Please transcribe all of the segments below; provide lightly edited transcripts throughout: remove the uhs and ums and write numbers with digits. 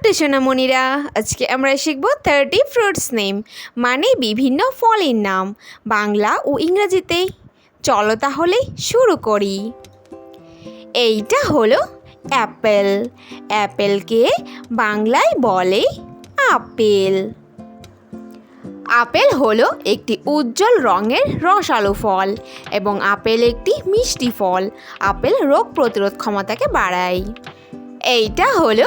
ছোট্ট সোনামণিরা, আজকে আমরা শিখব 30 ফ্রুটস নেম, মানে বিভিন্ন ফলের নাম বাংলা ও ইংরেজিতে। চলো তাহলে শুরু করি। এইটা হলো অ্যাপেল। অ্যাপেলকে বাংলায় বলে আপেল। আপেল হলো একটি উজ্জ্বল রঙের রসালো ফল এবং আপেল একটি মিষ্টি ফল। আপেল রোগ প্রতিরোধ ক্ষমতাকে বাড়ায়। এইটা হলো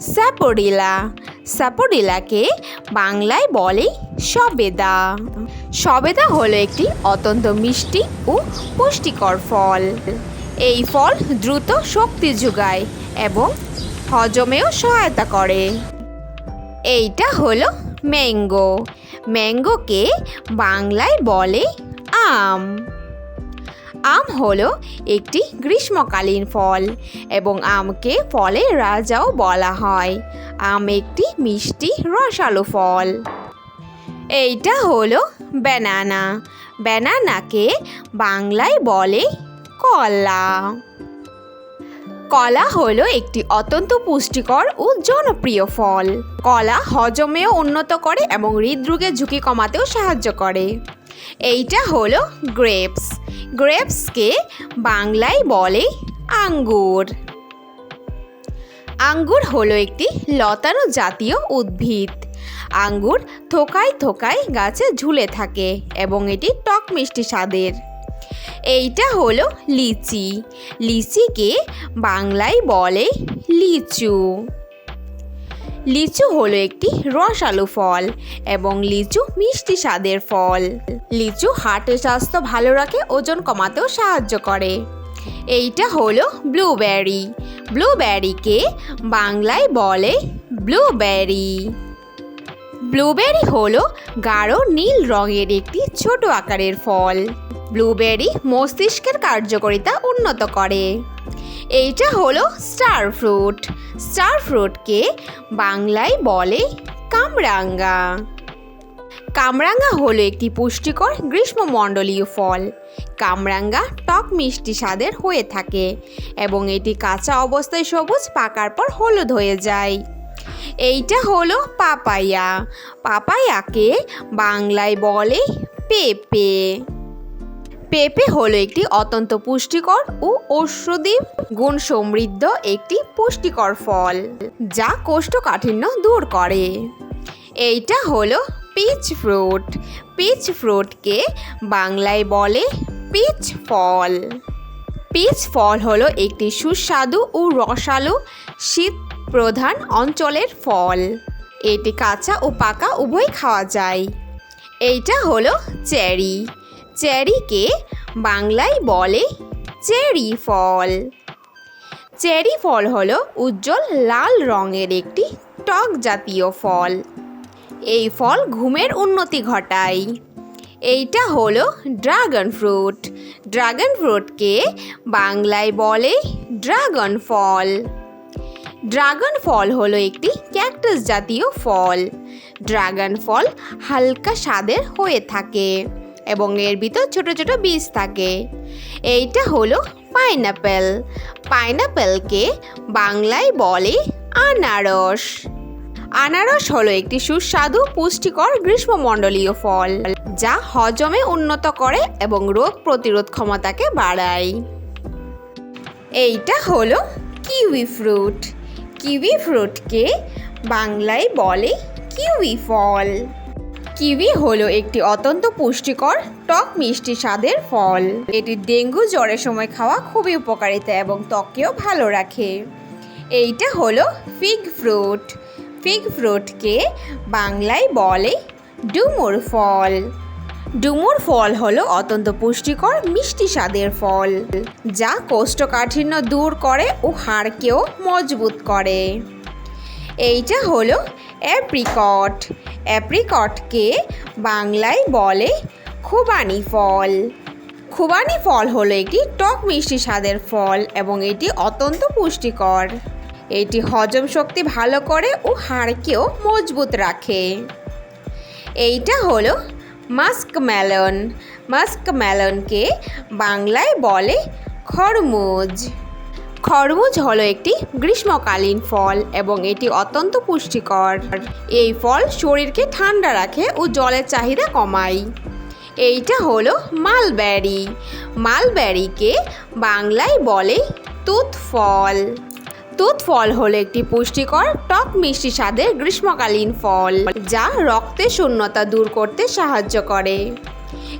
স্যাপোডিলা। স্যাপোডিলাকে বাংলায় বলে সবেদা। সবেদা হলো একটি অত্যন্ত মিষ্টি ও পুষ্টিকর ফল। এই ফল দ্রুত শক্তি যোগায় এবং হজমেও সহায়তা করে। এইটা হলো ম্যাঙ্গো। ম্যাঙ্গোকে বাংলায় বলে আম। আম হলো একটি গ্রীষ্মকালীন ফল এবং আমকে ফলের রাজাও বলা হয়। আম একটি মিষ্টি রসালো ফল। এইটা হলো ব্যানানা। ব্যানানাকে বাংলায় বলে কলা। কলা হলো একটি অত্যন্ত পুষ্টিকর ও জনপ্রিয় ফল। কলা হজমেও উন্নত করে এবং হৃদরোগের ঝুঁকি কমাতেও সাহায্য করে। এইটা হলো গ্রেপস। গ্রেপসকে বাংলায় বলে আঙ্গুর। আঙ্গুর হলো একটি লতানো জাতীয় উদ্ভিদ। আঙ্গুর থোকায় থোকায় গাছে ঝুলে থাকে এবং এটি টক মিষ্টি স্বাদের। এইটা হলো লিচি। লিচিকে বাংলায় বলে লিচু। লিচু হলো একটি রসালো ফল এবং লিচু মিষ্টি স্বাদের ফল। লিচু হার্টের স্বাস্থ্য ভালো রাখে, ওজন কমাতেও সাহায্য করে। এইটা হলো ব্লুবেরি। ব্লুবেরিকে বাংলায় বলে ব্লুবেরি। ব্লুবেরি হলো গাঢ় নীল রঙের একটি ছোট আকারের ফল। ব্লুবেরি মস্তিষ্কের কার্যকারিতা উন্নত করে। এইটা হলো স্টার ফ্রুট। স্টার ফ্রুটকে বাংলায় বলে কামরাঙ্গা। কামরাঙ্গা হলো একটি পুষ্টিকর গ্রীষ্মমণ্ডলীয় ফল। কামরাঙ্গা টক মিষ্টি স্বাদের হয়ে থাকে এবং এটি কাঁচা অবস্থায় সবুজ, পাকার পর হলুদ হয়ে যায়। এইটা হলো পাপায়া। পাপায়াকে বাংলায় বলে পেঁপে। পেঁপে হলো একটি অত্যন্ত পুষ্টিকর ও ঔষধি গুণ সমৃদ্ধ একটি পুষ্টিকর ফল, যা কোষ্ঠকাঠিন্য দূর করে। এইটা হলো পিচ ফ্রুট। পিচ ফ্রুটকে বাংলায় বলে পিচ ফল। পিচ ফল হলো একটি সুস্বাদু ও রসালো শীত প্রধান অঞ্চলের ফল। এটি কাঁচা ও পাকা উভয় খাওয়া যায়। এইটা হলো চেরি। চেরিকে বাংলায় বলে চেরি ফল। চেরি ফল হলো উজ্জ্বল লাল রঙের একটি টক জাতীয় ফল। এই ফল ঘুমের উন্নতি ঘটায়। এইটা হলো ড্রাগন ফ্রুট। ড্রাগন ফ্রুটকে বাংলায় বলে ড্রাগন ফল। ড্রাগন ফল হলো একটি ক্যাকটাস জাতীয় ফল। ড্রাগন ফল হালকা স্বাদের হয়ে থাকে এবং এর ভিতর ছোট ছোট বীজ থাকে। এইটা হলো পাইনাপেল। পাইনাপেলকে বাংলায় বলে আনারস। আনারস হলো একটি সুস্বাদু পুষ্টিকর গ্রীষ্মমণ্ডলীয় ফল, যা হজমে উন্নত করে এবং রোগ প্রতিরোধ ক্ষমতাকে বাড়ায়। এইটা হলো কিউই ফ্রুট। কিউই ফ্রুটকে বাংলায় বলে কিউই ফল। কিউই হলো একটি অত্যন্ত পুষ্টিকর টক মিষ্টি স্বাদের ফল। এটি ডেঙ্গু জ্বরের সময় খাওয়া খুবই উপকারিতা এবং ত্বকেও ভালো রাখে। এইটা হলো ফিগ ফ্রুট। ফিগ ফ্রুটকে বাংলায় বলে ডুমুর ফল। ডুমুর ফল হলো অত্যন্ত পুষ্টিকর মিষ্টি স্বাদের ফল, যা কোষ্ঠকাঠিন্য দূর করে ও হাড়কেও মজবুত করে। এইটা হলো অ্যাপ্রিকট। অ্যাপ্রিকটকে বাংলায় বলে খুবানি ফল। খুবানি ফল হলো একটি টক মিষ্টি স্বাদের ফল এবং এটি অত্যন্ত পুষ্টিকর। এটি হজম শক্তি ভালো করে ও হাড়কেও মজবুত রাখে। এইটা হলো মাস্কমেলন। মাস্কমেলনকে বাংলায় বলে খরমুজ। খরমুজ হলো একটি গ্রীষ্মকালীন ফল এবং এটি অত্যন্ত পুষ্টিকর। এই ফল শরীরকে ঠান্ডা রাখে ও জলের চাহিদা কমায়। এইটা হলো মালবেরি। মালবেরিকে বাংলায় বলে তুত ফল। তুত ফল হলো একটি পুষ্টিকর টক মিষ্টি স্বাদের গ্রীষ্মকালীন ফল যা রক্তের শূন্যতা দূর করতে সাহায্য করে।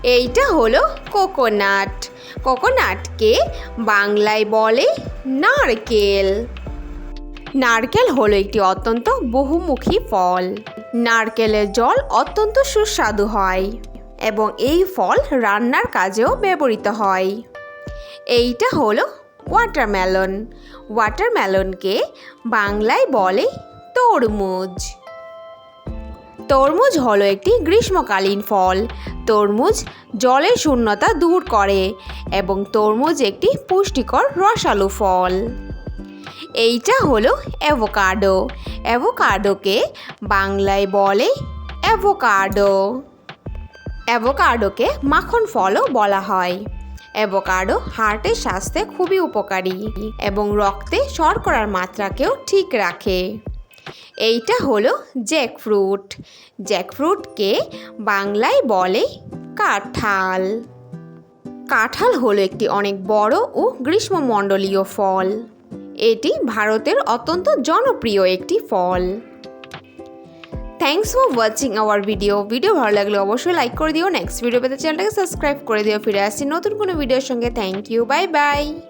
এইটা হলো কোকোনাট। কোকোনাটকে বাংলায় বলে নারকেল। নারকেল হলো একটি অত্যন্ত বহুমুখী ফল। নারকেলের জল অত্যন্ত সুস্বাদু হয় এবং এই ফল রান্নার কাজেও ব্যবহৃত হয়। এইটা হলো ওয়াটারমেলন। ওয়াটারমেলনকে বাংলায় বলে তরমুজ। তরমুজ হলো একটি গ্রীষ্মকালীন ফল। তরমুজ জলের শূন্যতা দূর করে এবং তরমুজ একটি পুষ্টিকর রসালো ফল। এইটা হলো অ্যাভোকাডো। অ্যাভোকাডোকে বাংলায় বলে অ্যাভোকাডো। অ্যাভোকাডোকে মাখন ফলও বলা হয়। অ্যাভোকাডো হার্টের স্বাস্থ্যে খুবই উপকারী এবং রক্তে শর্করার মাত্রাকেও ঠিক রাখে। এইটা হলো জ্যাকফ্রুট। জ্যাকফ্রুটকে বাংলায় বলে কাঁঠাল। কাঁঠাল হলো একটি অনেক বড় ও গ্রীষ্মমণ্ডলীয় ফল। এটি ভারতের অত্যন্ত জনপ্রিয় একটি ফল। Thanks for watching our video ভালো লাগলে অবশ্যই লাইক করে দিও। নেক্সট ভিডিও পেতে চ্যানেলটাকে সাবস্ক্রাইব করে দিও। ফিরে আসছি নতুন কোনো ভিডিওর সঙ্গে। Thank you, bye by.